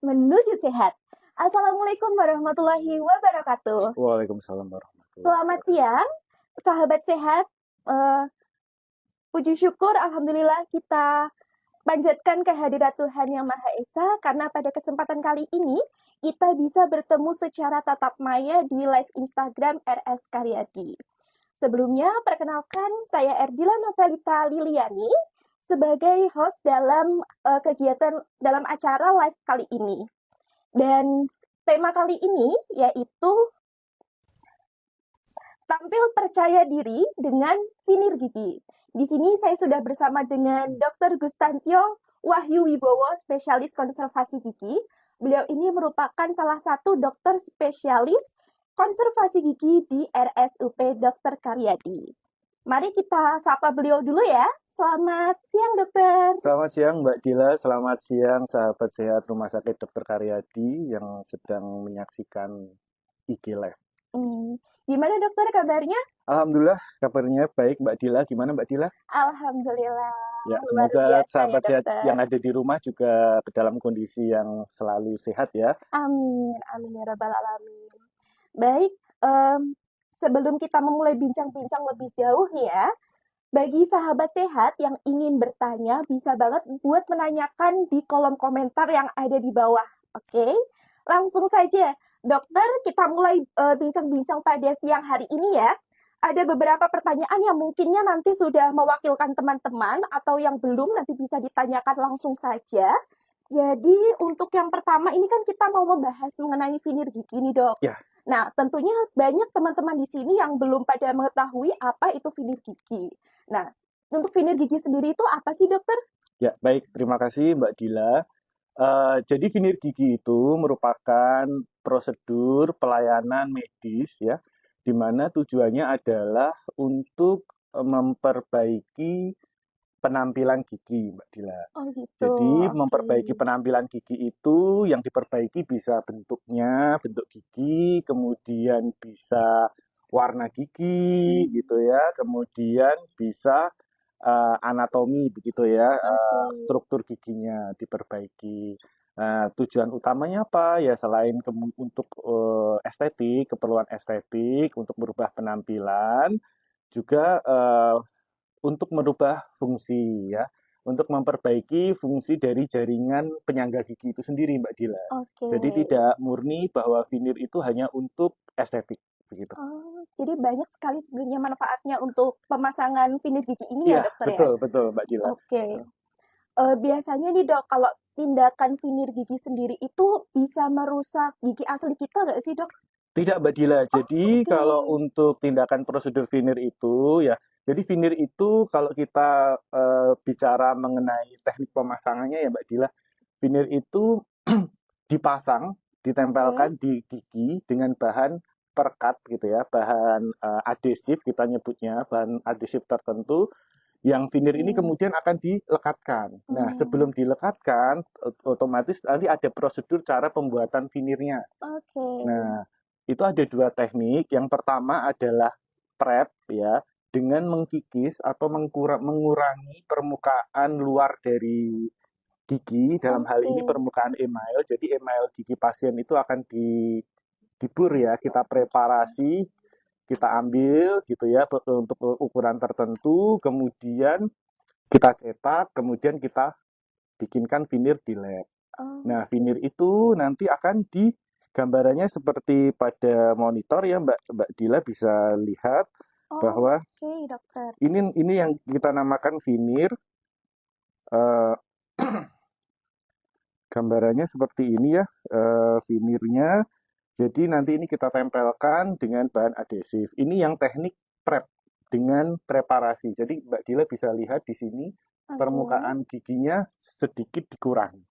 menuju sehat. Assalamualaikum warahmatullahi wabarakatuh. Waalaikumsalam warahmatullahi Selamat wabarakatuh. siang, sahabat sehat. Eh, Puji syukur, alhamdulillah kita panjatkan kehadirat Tuhan Yang Maha Esa karena pada kesempatan kali ini kita bisa bertemu secara tatap maya di live Instagram RS Karyadi. Sebelumnya, perkenalkan saya Erdila Novelita Liliani sebagai host dalam kegiatan dalam acara live kali ini. Dan tema kali ini yaitu tampil percaya diri dengan finir gigi. Di sini saya sudah bersama dengan Dr. Gustantio Wahyu Wibowo, spesialis konservasi gigi. Beliau ini merupakan salah satu dokter spesialis konservasi gigi di RSUP Dr. Karyadi. Mari kita sapa beliau dulu ya. Selamat siang, dokter. Selamat siang Mbak Dila, selamat siang sahabat sehat Rumah Sakit Dr. Karyadi yang sedang menyaksikan IG Live. Gimana dokter kabarnya? Alhamdulillah kabarnya baik Mbak Dila, gimana Mbak Dila? Alhamdulillah. Ya, Luar semoga biasa sahabat ya, sehat dokter. yang ada di rumah juga dalam kondisi yang selalu sehat ya. Amin, amin ya rabbal alamin. Baik, sebelum kita memulai bincang-bincang lebih jauh nih ya, bagi sahabat sehat yang ingin bertanya, bisa banget buat menanyakan di kolom komentar yang ada di bawah. Oke, langsung saja. Dokter, kita mulai bincang-bincang pada siang hari ini ya. Ada beberapa pertanyaan yang mungkinnya nanti sudah mewakilkan teman-teman atau yang belum nanti bisa ditanyakan langsung saja. Jadi untuk yang pertama ini kan kita mau membahas mengenai finir gigi nih dok. Ya. Nah tentunya banyak teman-teman di sini yang belum pada mengetahui apa itu finir gigi. Nah untuk finir gigi sendiri itu apa sih dokter? Ya, baik, terima kasih Mbak Dila. Jadi finir gigi itu merupakan prosedur pelayanan medis ya, di mana tujuannya adalah untuk memperbaiki penampilan gigi, Mbak Dila. Oh gitu. Jadi Oke. memperbaiki penampilan gigi itu yang diperbaiki bisa bentuknya, bentuk gigi, kemudian bisa warna gigi gitu ya, kemudian bisa anatomi begitu ya, struktur giginya diperbaiki. Tujuan utamanya apa? Ya selain untuk estetik, keperluan estetik, untuk merubah penampilan, juga untuk merubah fungsi ya, untuk memperbaiki fungsi dari jaringan penyangga gigi itu sendiri, Mbak Dila. Oke. Jadi tidak murni bahwa finir itu hanya untuk estetik begitu. Oh, jadi banyak sekali sebenarnya manfaatnya untuk pemasangan finir gigi ini Iya, ya dokter ya? betul betul Mbak Dila. Oke. Biasanya nih dok, kalau tindakan finir gigi sendiri itu bisa merusak gigi asli kita nggak sih dok? Tidak Mbak Dila. Jadi Oke. kalau untuk tindakan prosedur finir itu ya, jadi finir itu kalau kita bicara mengenai teknik pemasangannya ya Mbak Dila, finir itu dipasang, ditempelkan di gigi dengan bahan perekat gitu ya, bahan adhesif kita nyebutnya, bahan adhesif tertentu yang finir ini kemudian akan dilekatkan. Nah, sebelum dilekatkan, otomatis nanti ada prosedur cara pembuatan finirnya. Oke. Nah, itu ada dua teknik. Yang pertama adalah prep ya, dengan mengkikis atau mengurangi permukaan luar dari gigi, dalam hal ini permukaan email. Jadi email gigi pasien itu akan dibur ya, kita preparasi, kita ambil gitu ya untuk ukuran tertentu, kemudian kita cetak, kemudian kita bikinkan finir di lab. Nah, finir itu nanti akan gambarannya seperti pada monitor ya Mbak Dila bisa lihat bahwa dokter. ini yang kita namakan finir. Gambarannya seperti ini ya, finirnya. Jadi nanti ini kita tempelkan dengan bahan adhesif. Ini yang teknik prep dengan preparasi. Jadi Mbak Dila bisa lihat di sini permukaan giginya sedikit dikurangi.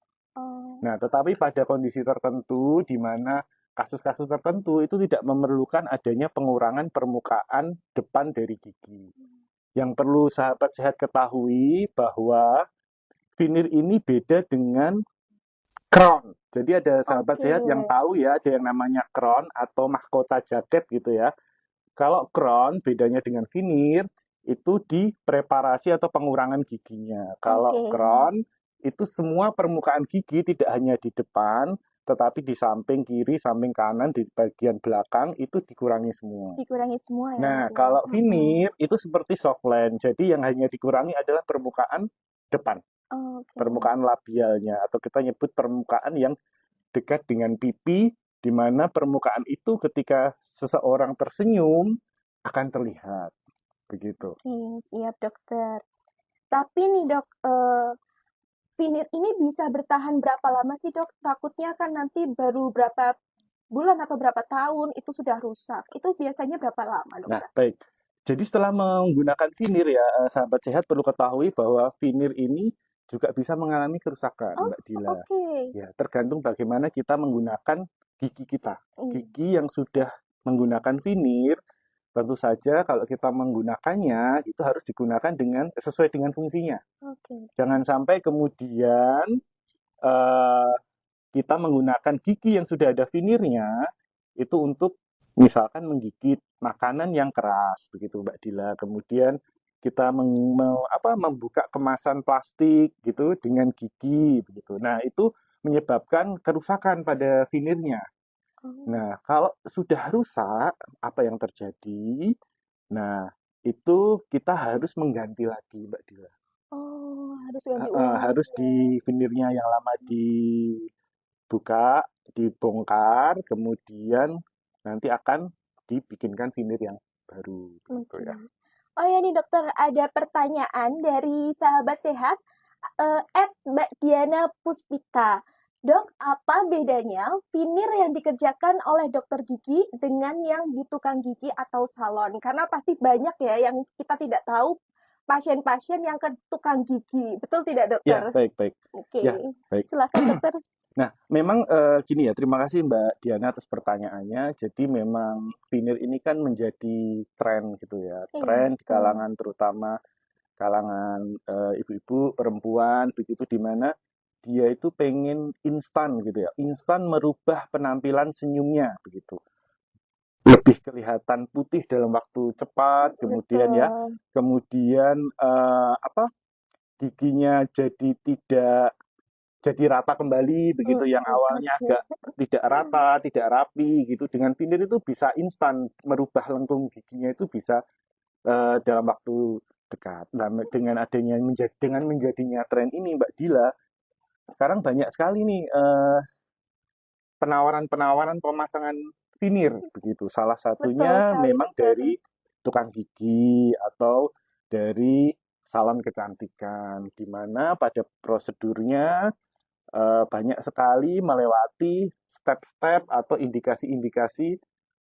Nah, tetapi pada kondisi tertentu di mana kasus-kasus tertentu itu tidak memerlukan adanya pengurangan permukaan depan dari gigi. Yang perlu sahabat sehat ketahui bahwa finir ini beda dengan crown. Jadi ada sahabat sehat yang tahu ya, ada yang namanya crown atau mahkota jaket gitu ya. Kalau crown bedanya dengan finir itu di preparasi atau pengurangan giginya. Kalau crown itu semua permukaan gigi tidak hanya di depan, tetapi di samping kiri, samping kanan, di bagian belakang itu dikurangi semua. Dikurangi semua ya, Nah, Mbak ya. kalau veneer itu seperti softland, jadi yang hanya dikurangi adalah permukaan depan, Oke. permukaan labialnya, atau kita nyebut permukaan yang dekat dengan pipi, di mana permukaan itu ketika seseorang tersenyum akan terlihat, begitu. Oke, siap dokter. Tapi nih dok, veneer ini bisa bertahan berapa lama sih dok? Takutnya kan nanti baru berapa bulan atau berapa tahun itu sudah rusak. Itu biasanya berapa lama Nah, dokter? baik. Jadi setelah menggunakan veneer ya, sahabat sehat perlu ketahui bahwa veneer ini juga bisa mengalami kerusakan, Oh, Mbak Dila. oke. Ya, tergantung bagaimana kita menggunakan gigi kita. Hmm, Gigi yang sudah menggunakan veneer, tentu saja kalau kita menggunakannya itu harus digunakan dengan sesuai dengan fungsinya. oke. Jangan sampai kemudian eh, kita menggunakan gigi yang sudah ada veneernya itu untuk misalkan menggigit makanan yang keras begitu Mbak Dila. Kemudian kita membuka kemasan plastik gitu dengan gigi begitu. Nah, itu menyebabkan kerusakan pada veneernya. Oh, Nah, kalau sudah rusak, apa yang terjadi? Nah, itu kita harus mengganti lagi, Mbak Dila. oh, harus ganti ulang Harus lagi ya. di veneernya yang lama dibuka, dibongkar, kemudian nanti akan dibikinkan veneer yang baru, gitu Oke. ya. Oh ya nih dokter, ada pertanyaan dari sahabat sehat, Mbak Diana Puspita. Dok, apa bedanya veneer yang dikerjakan oleh dokter gigi dengan yang di tukang gigi atau salon? Karena pasti banyak ya yang kita tidak tahu pasien-pasien yang ke tukang gigi. Betul tidak Ya, dokter? baik, baik. Ya, Oke, baik. silakan dokter. Nah, memang gini ya, terima kasih Mbak Diana atas pertanyaannya. Jadi memang veneer ini kan menjadi tren gitu ya, Iya, tren di betul. kalangan terutama kalangan ibu-ibu, perempuan, begitu di mana dia itu pengen instan gitu ya, instan merubah penampilan senyumnya begitu. Lebih kelihatan putih dalam waktu cepat, kemudian ya, Betul. kemudian giginya jadi tidak jadi rata kembali begitu yang awalnya Oke. agak tidak rata, tidak rapi gitu. Dengan veneer itu bisa instan merubah lengkung giginya itu bisa dalam waktu dekat. Nah, dengan adanya dengan menjadinya tren ini Mbak Dila, sekarang banyak sekali nih penawaran-penawaran pemasangan veneer begitu. Salah Betul satunya sekali memang dokter. dari tukang gigi atau dari salon kecantikan, di mana pada prosedurnya banyak sekali melewati step-step atau indikasi-indikasi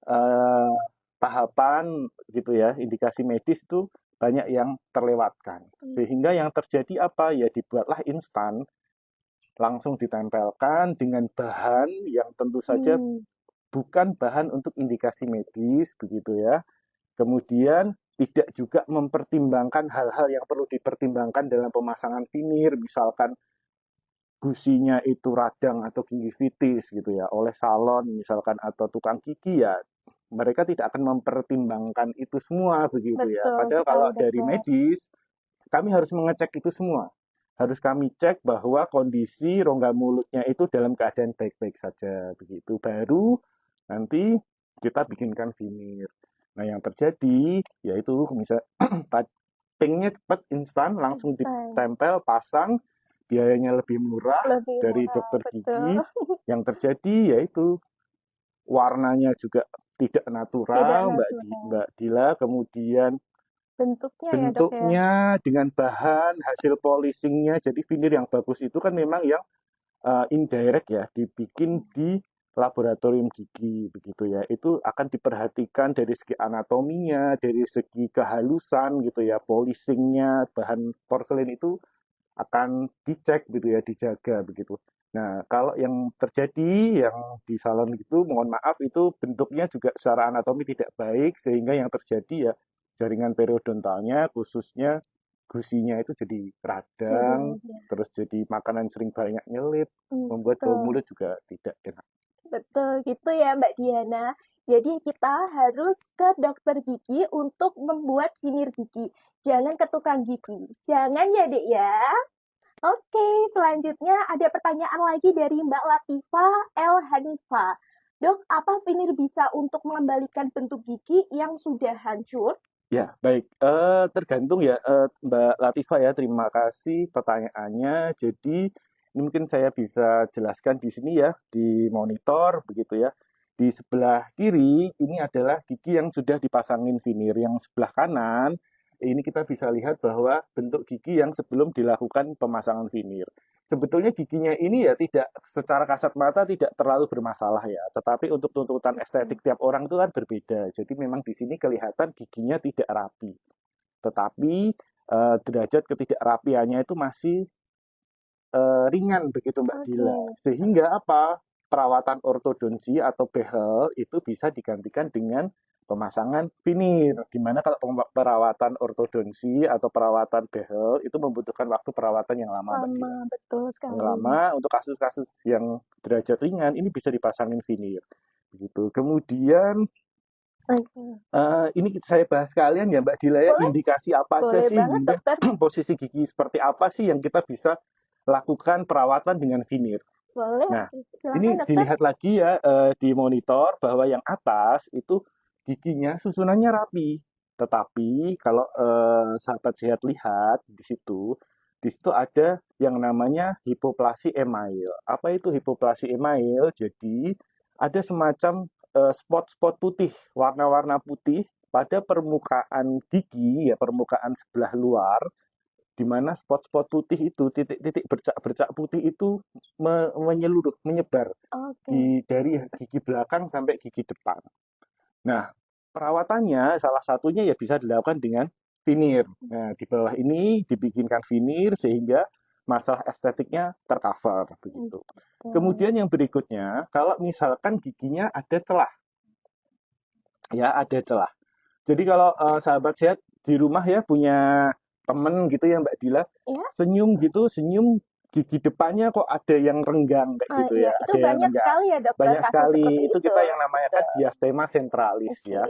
eh, tahapan gitu ya, indikasi medis itu banyak yang terlewatkan. Sehingga yang terjadi apa? Ya dibuatlah instan, langsung ditempelkan dengan bahan yang tentu saja Hmm, bukan bahan untuk indikasi medis begitu ya. Kemudian tidak juga mempertimbangkan hal-hal yang perlu dipertimbangkan dalam pemasangan veneer, misalkan gusinya itu radang atau gingivitis gitu ya oleh salon misalkan atau tukang gigi ya mereka tidak akan mempertimbangkan itu semua begitu ya. betul Padahal kalau sekali dari dokter. medis kami harus mengecek itu semua. Harus kami cek bahwa kondisi rongga mulutnya itu dalam keadaan baik-baik saja begitu. Baru nanti kita bikinkan veneer. Nah, yang terjadi yaitu misal pinknya cepat instan langsung Instan. ditempel pasang biayanya lebih murah Lebih dari murah, dokter betul. gigi. Yang terjadi yaitu warnanya juga tidak Tidak natural, natural. Mbak Dila. Kemudian Bentuknya ya dok ya. bentuknya dengan bahan hasil polishingnya, jadi veneer yang bagus itu kan memang yang indirect ya, dibikin di laboratorium gigi begitu ya. Itu akan diperhatikan dari segi anatominya, dari segi kehalusan gitu ya, polishingnya, bahan porselen itu akan dicek gitu ya, dijaga begitu. Nah, kalau yang terjadi yang di salon gitu, mohon maaf itu bentuknya juga secara anatomi tidak baik sehingga yang terjadi ya jaringan periodontalnya khususnya gusinya itu jadi Jadi radang, ya, terus jadi makanan sering banyak nyelip, membuat bau betul. mulut juga tidak enak. Betul gitu ya Mbak Diana. Jadi kita harus ke dokter gigi untuk membuat veneer gigi. Jangan ke tukang gigi. Jangan ya Dek ya. Oke, selanjutnya ada pertanyaan lagi dari Mbak Latifa El Hanifa. Dok, apa veneer bisa untuk mengembalikan bentuk gigi yang sudah hancur? Ya, baik. Tergantung ya, Mbak Latifah ya. Terima kasih pertanyaannya. Jadi, ini mungkin saya bisa jelaskan di sini ya, di monitor begitu ya. Di sebelah kiri ini adalah gigi yang sudah dipasangin veneer. Yang sebelah kanan ini kita bisa lihat bahwa bentuk gigi yang sebelum dilakukan pemasangan veneer. Sebetulnya giginya ini ya tidak secara kasat mata tidak terlalu bermasalah ya, tetapi untuk tuntutan estetik tiap orang itu kan berbeda. Jadi memang di sini kelihatan giginya tidak rapi. Tetapi derajat ketidakrapiannya itu masih ringan begitu Mbak Dila. Oke, Sehingga apa? Perawatan ortodonsi atau behel itu bisa digantikan dengan pemasangan veneer. Di mana kalau perawatan ortodonsi atau perawatan behel itu membutuhkan waktu perawatan yang lama Mbak Dila. lama, betul Yang sekali. lama untuk kasus-kasus yang derajat ringan ini bisa dipasangin veneer. Begitu. Kemudian Oke, ini saya bahas sekalian ya Mbak Dila ya, boleh, indikasi apa aja boleh sih banget hingga dokter. posisi gigi seperti apa sih yang kita bisa lakukan perawatan dengan veneer. Boleh, Nah, silakan ini dokter. dilihat lagi ya di monitor bahwa yang atas itu giginya susunannya rapi. Tetapi kalau sahabat sehat lihat di situ ada yang namanya hipoplasi email. Apa itu hipoplasi email? Jadi ada semacam spot-spot putih, warna-warna putih pada permukaan gigi ya, permukaan sebelah luar di mana spot-spot putih itu, titik-titik bercak-bercak putih itu menyeluruh, menyebar Oke, dari gigi belakang sampai gigi depan. Nah, perawatannya salah satunya ya bisa dilakukan dengan veneer. Nah, di bawah ini dibikinkan veneer sehingga masalah estetiknya tercover begitu. oke. Kemudian yang berikutnya, kalau misalkan giginya ada celah, ya ada celah. Jadi kalau sahabat sehat di rumah ya punya temen gitu ya Mbak Dila, Ya, senyum gitu, senyum gigi depannya kok ada yang renggang kayak gitu iya, ya, itu ada yang banyak renggang. sekali ya dokter Banyak kasus seperti sekali, itu itu. kita yang namanya kan Betul. diastema centralis Oke, ya.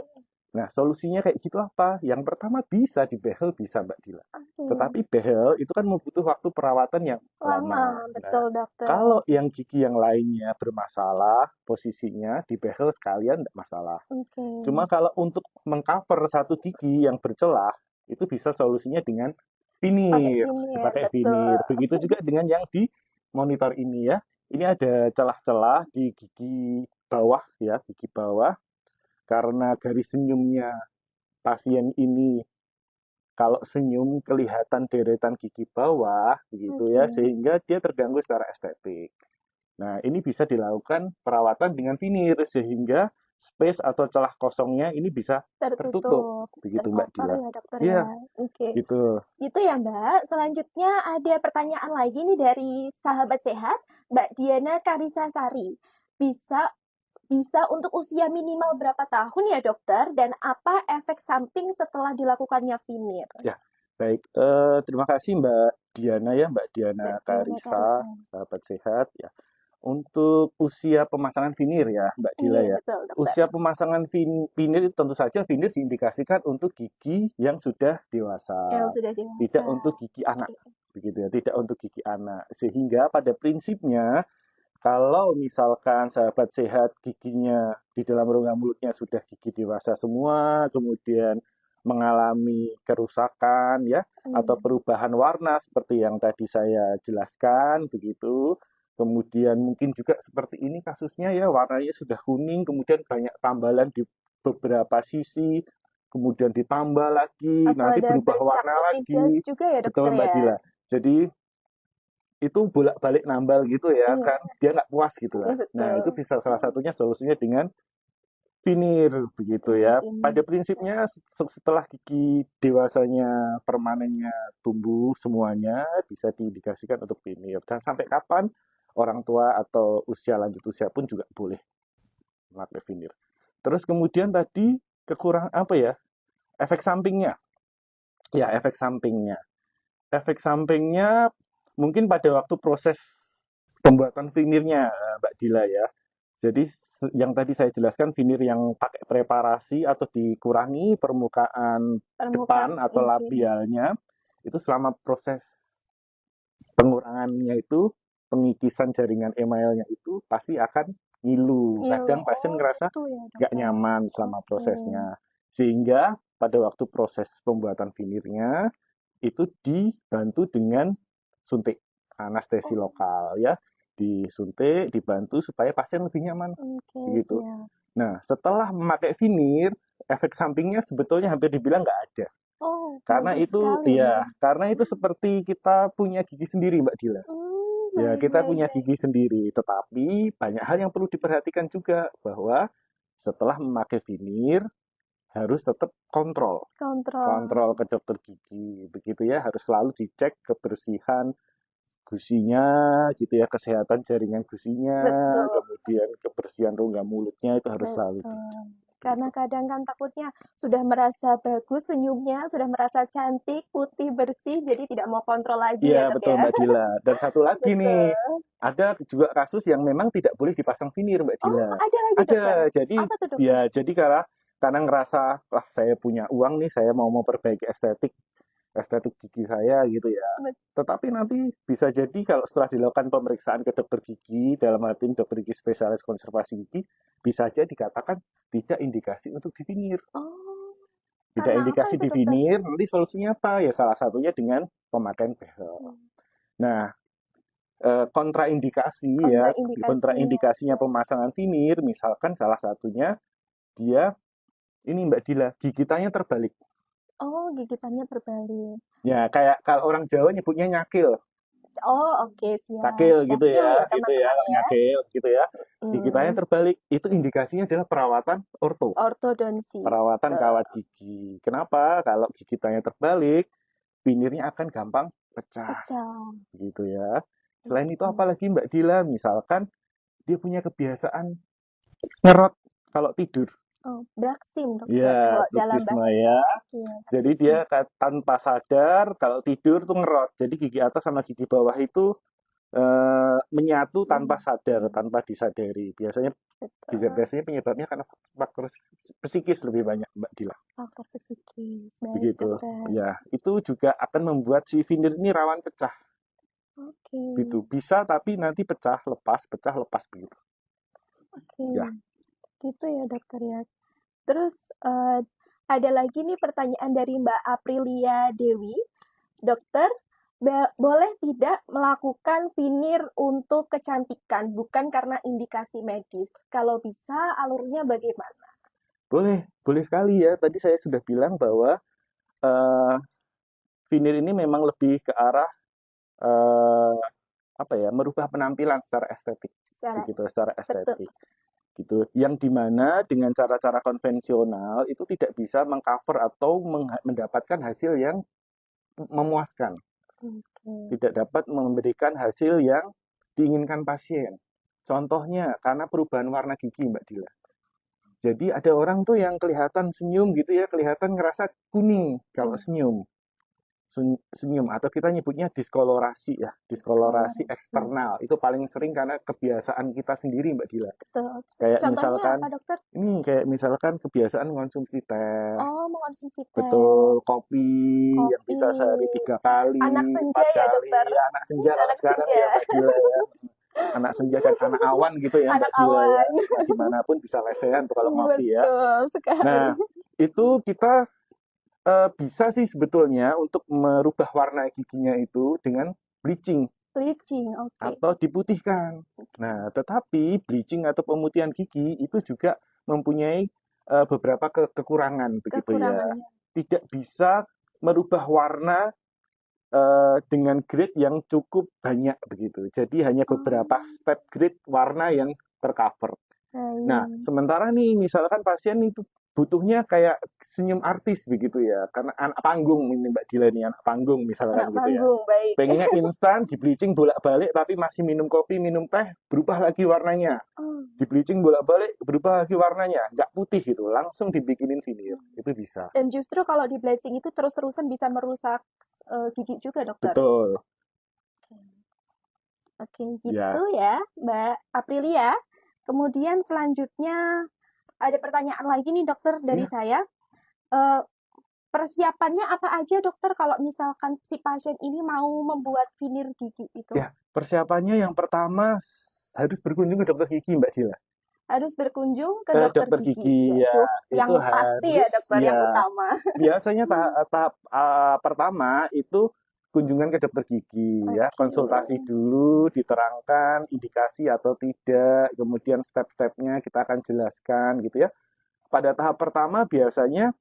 Nah, solusinya kayak gitu apa? Yang pertama bisa dibehel, bisa Mbak Dila. oke. Tetapi behel itu kan membutuh waktu perawatan yang Lama, lama. Nah, betul dokter. kalau yang gigi yang lainnya bermasalah, posisinya dibehel sekalian tidak masalah. Oke, Cuma kalau untuk mengcover satu gigi yang bercelah, itu bisa solusinya dengan pakai veneer, veneer, dipakai betul. veneer. Begitu juga dengan yang di monitor ini ya. Ini ada celah-celah di gigi bawah ya, gigi bawah. Karena garis senyumnya pasien ini kalau senyum kelihatan deretan gigi bawah begitu Oke, ya, sehingga dia terganggu secara estetik. Nah, ini bisa dilakukan perawatan dengan veneer sehingga space atau celah kosongnya ini bisa tertutup. tertutup, Begitu Mbak tercover Dila. ya dokter ya. Iya, Oke, gitu. itu ya Mbak. Selanjutnya ada pertanyaan lagi nih dari sahabat sehat, Mbak Diana Karisa Sari. Bisa bisa untuk usia minimal berapa tahun ya dokter? Dan apa efek samping setelah dilakukannya veneer? Ya, baik. Terima kasih Mbak Diana ya, Mbak Diana Mbak Diana Karisa, Karisa. sahabat sehat ya. Untuk usia pemasangan veneer ya, Mbak Dila Iya ya. betul dokter. Usia pemasangan veneer itu tentu saja veneer diindikasikan untuk gigi yang sudah Yang dewasa, sudah tidak dewasa. untuk gigi anak, Oke. begitu ya, tidak untuk gigi anak. Sehingga pada prinsipnya kalau misalkan sahabat sehat giginya di dalam rongga mulutnya sudah gigi dewasa semua, kemudian mengalami kerusakan ya atau Hmm. perubahan warna seperti yang tadi saya jelaskan begitu. Kemudian mungkin juga seperti ini kasusnya ya warnanya sudah kuning, kemudian banyak tambalan di beberapa sisi, kemudian ditambah lagi, Atau nanti ada berubah bercak warna putih lagi. juga ya dokter Betul Mbak ya? Dila. Jadi itu bolak-balik nambal gitu ya Iya, kan, dia nggak puas gitu iya lah. Nah itu betul. bisa salah satunya solusinya dengan veneer begitu Dengan ya. ini. Pada prinsipnya setelah gigi dewasanya permanennya tumbuh semuanya bisa diindikasikan untuk veneer. Dan sampai kapan orang tua atau usia lanjut usia pun juga boleh memakai veneer. Terus kemudian tadi kekurangan apa ya? Efek sampingnya. Ya, efek sampingnya. Efek sampingnya mungkin pada waktu proses pembuatan veneernya Mbak Dila ya. Jadi yang tadi saya jelaskan veneer yang pakai preparasi atau dikurangi permukaan Permukaan, depan atau oke. labialnya itu selama proses pengurangannya itu, pengikisan jaringan emailnya itu pasti akan ngilu. Ngilu. Kadang pasien Oh, ngerasa gitu ya, nggak dokter. nyaman selama Oke. prosesnya. Sehingga pada waktu proses pembuatan vinirnya itu dibantu dengan suntik anestesi Oh, lokal ya. Disuntik, dibantu supaya pasien lebih nyaman. oke, Begitu. siap. Nah, setelah memakai vinir, efek sampingnya sebetulnya hampir dibilang nggak ada. Oh, Karena bagus itu, sekali. ya, karena itu seperti kita punya gigi sendiri, Mbak Dila. Ya, Baik, kita baik, punya baik. gigi sendiri, tetapi banyak hal yang perlu diperhatikan juga bahwa setelah memakai vinir harus tetap kontrol. Kontrol. Kontrol ke dokter gigi, begitu ya, harus selalu dicek kebersihan gusinya, gitu ya, kesehatan jaringan gusinya, Betul, kemudian kebersihan rongga mulutnya itu harus selalu betul. dicek. Karena Gitu. kadang kan takutnya sudah merasa bagus senyumnya, sudah merasa cantik, putih, bersih, jadi tidak mau kontrol lagi Iya, ya, Dok betul ya. Mbak Dila. Dan satu lagi nih, Betul. ada juga kasus yang memang tidak boleh dipasang vinir, Mbak Oh, Dila. ada lagi, Dokter. Ada, jadi Apa tuh, Dokter? ya jadi karena ngerasa, wah saya punya uang nih, saya mau memperbaiki estetik gigi saya gitu ya. Bet- Tetapi nanti bisa jadi kalau setelah dilakukan pemeriksaan ke dokter gigi, dalam hal ini dokter gigi spesialis konservasi gigi, bisa aja dikatakan tidak indikasi untuk divinir. Oh, Tidak karena apa indikasi itu, Dokter? divinir, nanti solusinya apa? Ya salah satunya dengan pemakaian behel. Hmm, Nah, kontraindikasi ya, kontraindikasinya. kontraindikasinya pemasangan vinir, misalkan salah satunya dia ini Mbak Dila, gigitannya terbalik. Oh, gigitannya terbalik. Ya, kayak kalau orang Jawa nyebutnya nyakil. Oh, oke, siap. Cakil Cakil ya, gitu ya, teman-teman kalau ya. nyakil gitu ya. Gigitannya Hmm, terbalik, itu indikasinya adalah perawatan orto, ortodonsi. perawatan Betul. kawat gigi. Kenapa? Kalau gigitannya terbalik, vinirnya akan gampang pecah, Pecah. gitu ya. Selain itu Oke. apalagi Mbak Dila, misalkan dia punya kebiasaan ngerot kalau tidur. Oh, Braksim, Dokter. Ya, Kalau dalam bruxisme bahasa ya. ya, Jadi Braxisme. dia tanpa sadar kalau tidur tuh ngerot. Jadi gigi atas sama gigi bawah itu menyatu tanpa sadar, Hmm, tanpa disadari. betul. Biasanya penyebabnya karena faktor psikis lebih banyak, Mbak Dila. Faktor psikis. Baik, Begitu. Dokter. Ya, itu juga akan membuat si vinir ini rawan pecah. Oke. Gitu. Bisa tapi nanti pecah, lepas begitu. Oke. Ya. Gitu ya, Dokter ya. Terus ada lagi nih pertanyaan dari Mbak Aprilia Dewi. Dokter, boleh tidak melakukan vinir untuk kecantikan, bukan karena indikasi medis? Kalau bisa, alurnya bagaimana? Boleh sekali ya. Tadi saya sudah bilang bahwa eh, vinir ini memang lebih ke arah eh, apa ya, merubah penampilan secara estetik, Secara begitu, secara betul. estetik, gitu. Yang dimana dengan cara-cara konvensional itu tidak bisa mengcover atau mendapatkan hasil yang memuaskan, Oke. tidak dapat memberikan hasil yang diinginkan pasien. Contohnya karena perubahan warna gigi, Mbak Dila. Jadi ada orang tuh yang kelihatan senyum gitu ya, kelihatan ngerasa kuning kalau Hmm, senyum. Senyum atau kita nyebutnya diskolorasi ya, diskolorasi diskolorasi. eksternal. Itu paling sering karena kebiasaan kita sendiri, Mbak Dila. Betul. Kayak Contohnya misalkan apa, Dokter? kayak misalkan kebiasaan mengonsumsi teh, Oh, mengkonsumsi teh, betul, kopi yang kopi. bisa sehari 3 kali, Anak senja 4 ya, kali, Dokter? anak senja kalau Anak sekarang senja. ya Mbak Dila ya. Anak senja dan anak awan gitu ya Anak Mbak Dila ya. awan. Nah, dimanapun bisa lesehan tuh kalau ngopi ya. Betul sekali. Nah, itu kita bisa sih sebetulnya untuk merubah warna giginya itu dengan bleaching Bleaching, oke. atau diputihkan. Nah, tetapi bleaching atau pemutihan gigi itu juga mempunyai beberapa kekurangan begitu ya. Kekurangannya. Tidak bisa merubah warna dengan grade yang cukup banyak begitu. Jadi hanya beberapa Oh, step grade warna yang tercover. Nah, baik. sementara nih misalkan pasien itu butuhnya kayak senyum artis begitu ya, karena anak panggung ini Mbak Dila nih, anak panggung Anak misalkan gitu ya. panggung, baik. Pengennya instan, di bleaching bolak-balik tapi masih minum kopi, minum teh, berubah lagi warnanya. Oh, Di bleaching bolak-balik, berubah lagi warnanya, nggak putih gitu, langsung dibikinin vinir, itu bisa. dan justru kalau di bleaching itu terus-terusan bisa merusak gigi juga, Dokter. Betul, Oke, gitu ya. ya, Mbak Aprilia. Kemudian selanjutnya ada pertanyaan lagi nih, Dokter, dari Ya, saya. Eh, Persiapannya apa aja dokter kalau misalkan si pasien ini mau membuat veneer gigi itu? Ya, persiapannya yang pertama harus berkunjung ke dokter gigi, Mbak Dila. Harus berkunjung ke Ke dokter dokter gigi, gigi ya, yaitu itu yang pasti ya harus dokter, yang ya. utama. Biasanya tahap pertama itu kunjungan ke dokter gigi ya, Oke. konsultasi dulu, diterangkan indikasi atau tidak, kemudian step-stepnya kita akan jelaskan gitu ya. Pada tahap pertama biasanya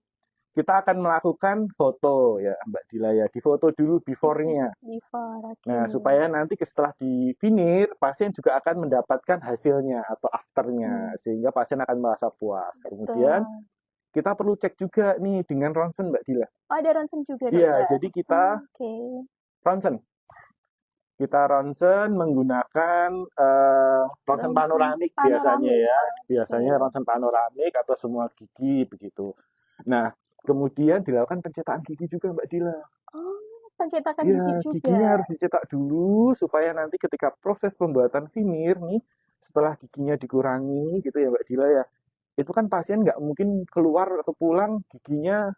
kita akan melakukan foto ya Mbak Dila ya, difoto dulu before-nya. Before, oke. Nah, supaya nanti setelah di veneer, pasien juga akan mendapatkan hasilnya atau afternya, sehingga pasien akan merasa puas. Kemudian Betul. kita perlu cek juga nih dengan ronsen Mbak Dila. Oh, ada ronsen juga Iya, dokter. jadi kita Oke. ronsen. Kita ronsen menggunakan ronsen panoramik biasanya ya. Biasanya ronsen panoramik atau semua gigi begitu. Nah, kemudian dilakukan pencetakan gigi juga Mbak Dila. Oh, pencetakan Iya, gigi juga. giginya harus dicetak dulu supaya nanti ketika proses pembuatan veneer nih, setelah giginya dikurangi gitu ya Mbak Dila ya, itu kan pasien nggak mungkin keluar atau pulang giginya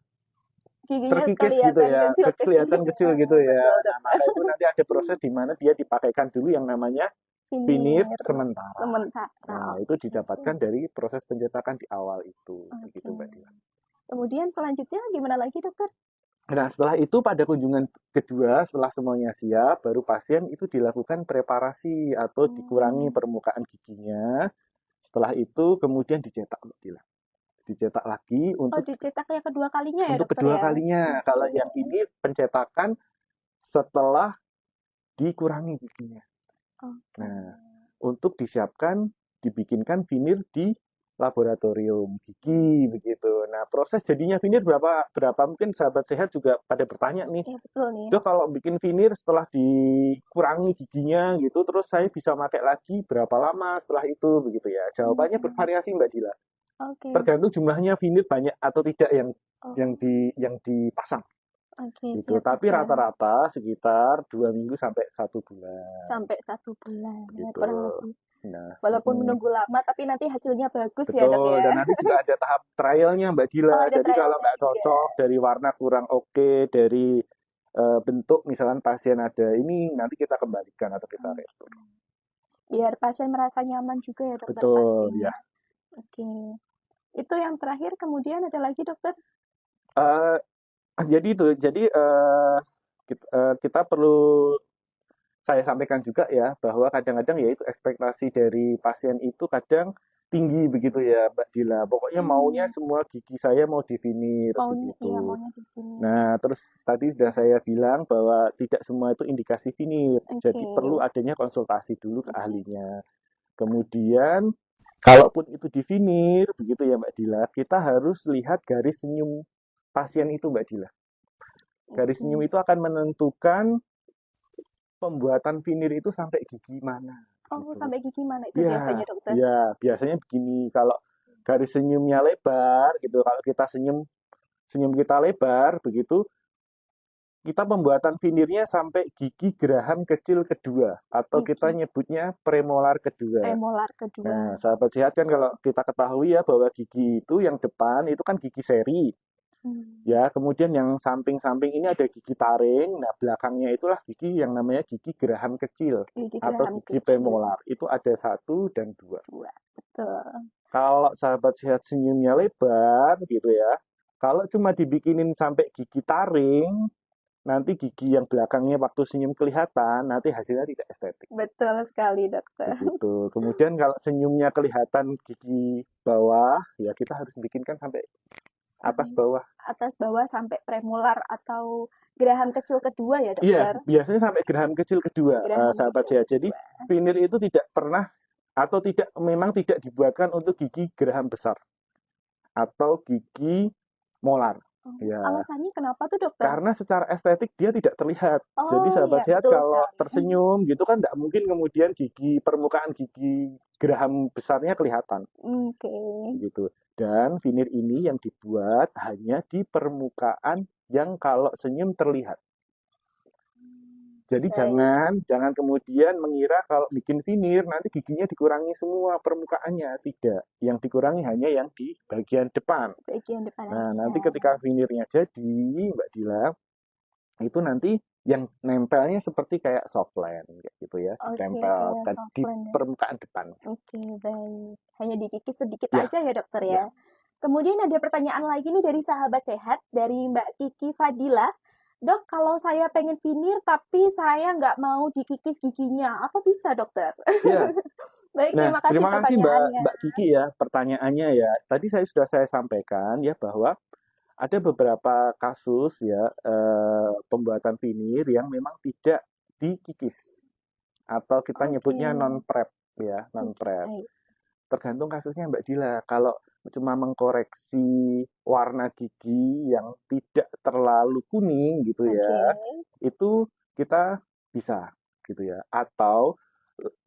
Giginya terkikis gitu kelihatan ya, kecil-kecil. kelihatan kecil gitu ya. Betul, Nah, dokter. maka itu nanti ada proses di mana dia dipakaikan dulu yang namanya veneer sementara. Sementara. Nah, itu didapatkan dari proses pencetakan di awal itu, begitu Mbak Dila. Kemudian selanjutnya gimana lagi dokter? Nah, setelah itu pada kunjungan kedua, setelah semuanya siap, baru pasien itu dilakukan preparasi atau dikurangi permukaan giginya. Setelah itu kemudian dicetak, Mbak Dila. Dicetak lagi untuk dicetak yang kedua kalinya ya untuk dokter kedua ya? kalinya. Kalau yang ini pencetakan setelah dikurangi giginya. Nah, untuk disiapkan, dibikinkan veneer di laboratorium gigi begitu. Nah, proses jadinya veneer berapa mungkin sahabat sehat juga pada bertanya nih. Iya betul nih. Dok, kalau bikin veneer setelah dikurangi giginya gitu, terus saya bisa pakai lagi berapa lama setelah itu begitu ya? Jawabannya bervariasi Mbak Dila. Tergantung jumlahnya veneer banyak atau tidak yang dipasang. Gitu. Tapi rata-rata sekitar 2 minggu sampai 1 bulan. Sampai 1 bulan, ya, Gitu. kurang lebih. Nah, Walaupun menunggu lama, tapi nanti hasilnya bagus betul, ya dok ya. dan nanti juga ada tahap trialnya Mbak Dila. Jadi kalau nggak cocok dari warna kurang oke, dari bentuk misalkan pasien ada ini, nanti kita kembalikan atau kita retur. Biar pasien merasa nyaman juga ya dokter. Betul, pastinya. Ya. Oke. Itu yang terakhir, kemudian ada lagi dokter? Jadi itu, kita perlu saya sampaikan juga ya, bahwa kadang-kadang ya itu ekspektasi dari pasien itu kadang tinggi begitu ya Mbak Dila. Pokoknya maunya semua gigi saya mau di veneer begitu. Iya, maunya di veneer. Nah, terus tadi sudah saya bilang bahwa tidak semua itu indikasi veneer. Jadi perlu adanya konsultasi dulu ke ahlinya. Kemudian kalaupun itu di veneer begitu ya Mbak Dila, kita harus lihat garis senyum pasien itu Mbak Dila. Garis senyum itu akan menentukan pembuatan veneer itu sampai gigi mana. Gitu. Sampai gigi mana itu biasanya dokter? Iya, biasanya begini, kalau garis senyumnya lebar gitu, kalau kita senyum kita lebar begitu, kita pembuatan veneernya sampai gigi geraham kecil kedua atau kita nyebutnya premolar kedua. Premolar kedua. Nah, sahabat sehat kan kalau kita ketahui ya bahwa gigi itu yang depan itu kan gigi seri. Ya, kemudian yang samping-samping ini ada gigi taring. Nah, belakangnya itulah gigi yang namanya gigi geraham kecil atau gigi premolar. Itu ada 1 dan 2. Betul. Kalau sahabat sehat senyumnya lebar gitu ya. Kalau cuma dibikinin sampai gigi taring, nanti gigi yang belakangnya waktu senyum kelihatan, nanti hasilnya tidak estetik. Betul sekali dokter. Begitu. Kemudian kalau senyumnya kelihatan gigi bawah, ya kita harus bikinkan sampai atas bawah sampai premolar atau geraham kecil kedua ya dokter? Iya, biasanya sampai geraham kecil kedua, sahabat sehat. Jadi veneer itu tidak pernah atau memang tidak dibuatkan untuk gigi geraham besar atau gigi molar. Ya. Alasannya kenapa tuh dokter? Karena secara estetik dia tidak terlihat. Jadi sahabat sehat kalau tersenyum gitu kan tidak mungkin kemudian permukaan gigi geraham besarnya kelihatan. Gitu. Dan veneer ini yang dibuat hanya di permukaan yang kalau senyum terlihat. Jadi Baik. jangan kemudian mengira kalau bikin veneer nanti giginya dikurangi semua permukaannya, tidak. Yang dikurangi hanya yang di bagian depan. Bagian depan Nah, aja. nanti ketika veneernya jadi, Mbak Dila, itu nanti yang nempelnya seperti kayak softland kayak gitu ya, Oke, ditempel kayak di softland ya. permukaan depan. Oke, baik. Hanya dikikis sedikit Ya, aja ya dokter ya. ya, Kemudian ada pertanyaan lagi nih dari sahabat sehat, dari Mbak Kiki Fadila. Dok, kalau saya pengen veneer tapi saya nggak mau dikikis giginya, apa bisa dokter? ya. Baik, Nah, terima kasih terima kasih Mbak pertanyaannya. Mbak Kiki ya pertanyaannya ya. Tadi saya sampaikan ya bahwa ada beberapa kasus ya pembuatan veneer yang memang tidak dikikis atau kita Oke, nyebutnya non prep ya, non oke, prep. baik. Tergantung kasusnya Mbak Dila. Kalau cuma mengkoreksi warna gigi yang tidak terlalu kuning gitu Oke, ya, itu kita bisa gitu ya. Atau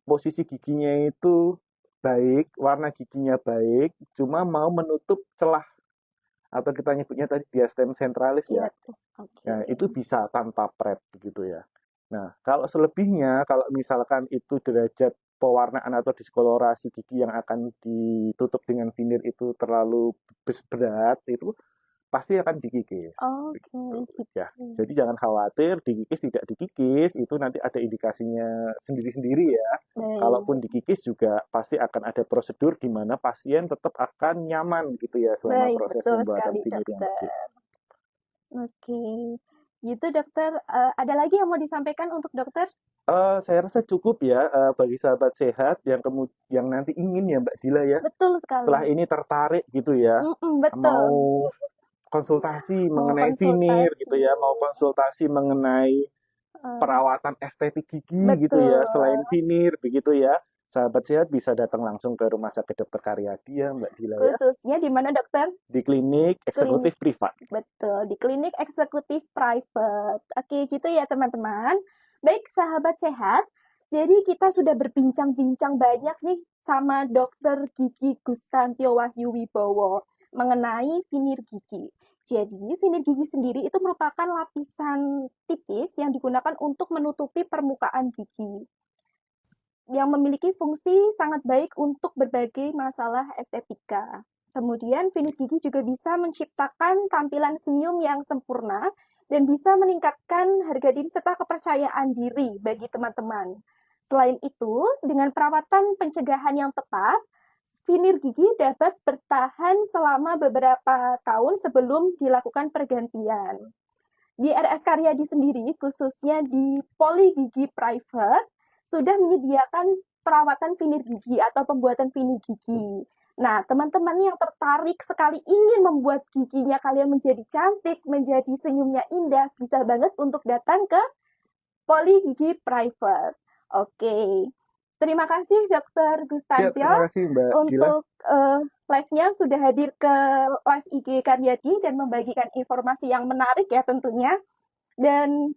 posisi giginya itu baik, warna giginya baik, cuma mau menutup celah atau kita nyebutnya tadi diastem sentralis iya, ya. terus oke. Nah, itu bisa tanpa prep begitu ya. Nah, kalau selebihnya, kalau misalkan itu derajat pewarnaan atau diskolorasi gigi yang akan ditutup dengan veneer itu terlalu berat, itu pasti akan dikikis. Oke, Begitu, gitu. ya. Jadi jangan khawatir, dikikis tidak dikikis, itu nanti ada indikasinya sendiri-sendiri ya. Kalaupun Baik, dikikis juga pasti akan ada prosedur di mana pasien tetap akan nyaman gitu ya selama baik, proses betul pembuatan sekali veneer yang dokter. begitu. Oke, gitu dokter. Ada lagi yang mau disampaikan untuk dokter? Saya rasa cukup ya bagi sahabat sehat yang nanti ingin ya Mbak Dila ya Betul setelah sekali. ini tertarik gitu ya Betul. mau konsultasi Mau mengenai veneer konsultasi. gitu ya mau konsultasi mengenai eh, perawatan estetik gigi gitu betul. ya selain veneer begitu ya sahabat sehat bisa datang langsung ke Rumah Sakit Dr. Karyadi ya Mbak Dila ya Khususnya di mana dokter? di klinik Klinik. eksekutif privat. Betul, di klinik eksekutif private. Oke, gitu ya teman-teman. Baik, sahabat sehat. Jadi kita sudah berbincang-bincang banyak nih sama dokter gigi Gustantio Wahyu Wibowo mengenai veneer gigi. Jadi, veneer gigi sendiri itu merupakan lapisan tipis yang digunakan untuk menutupi permukaan gigi yang memiliki fungsi sangat baik untuk berbagai masalah estetika. Kemudian, veneer gigi juga bisa menciptakan tampilan senyum yang sempurna dan bisa meningkatkan harga diri serta kepercayaan diri bagi teman-teman. Selain itu, dengan perawatan pencegahan yang tepat, veneer gigi dapat bertahan selama beberapa tahun sebelum dilakukan pergantian. Di RS Karyadi sendiri, khususnya di Poli Gigi Private, sudah menyediakan perawatan veneer gigi atau pembuatan veneer gigi. Nah, teman-teman yang tertarik sekali ingin membuat giginya kalian menjadi cantik, menjadi senyumnya indah, bisa banget untuk datang ke Poli Gigi Private. Oke, terima kasih Dokter Ya Gustantio terima kasih Mbak Dila. untuk live-nya sudah hadir ke live IG Karyadi dan membagikan informasi yang menarik ya tentunya. Dan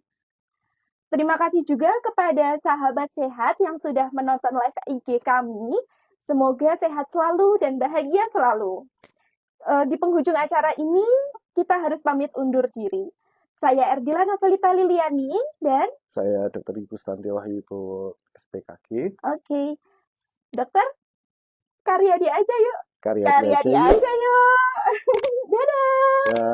terima kasih juga kepada sahabat sehat yang sudah menonton live IG kami. Semoga sehat selalu dan bahagia selalu. Di penghujung acara ini, kita harus pamit undur diri. Saya Erdila Novelita Liliani dan Saya Dr. Gustantio Wahyu SPKG. oke, dokter, Karyadi aja yuk. Karyadi aja Karyadi yuk. aja yuk. Dadah. Ya.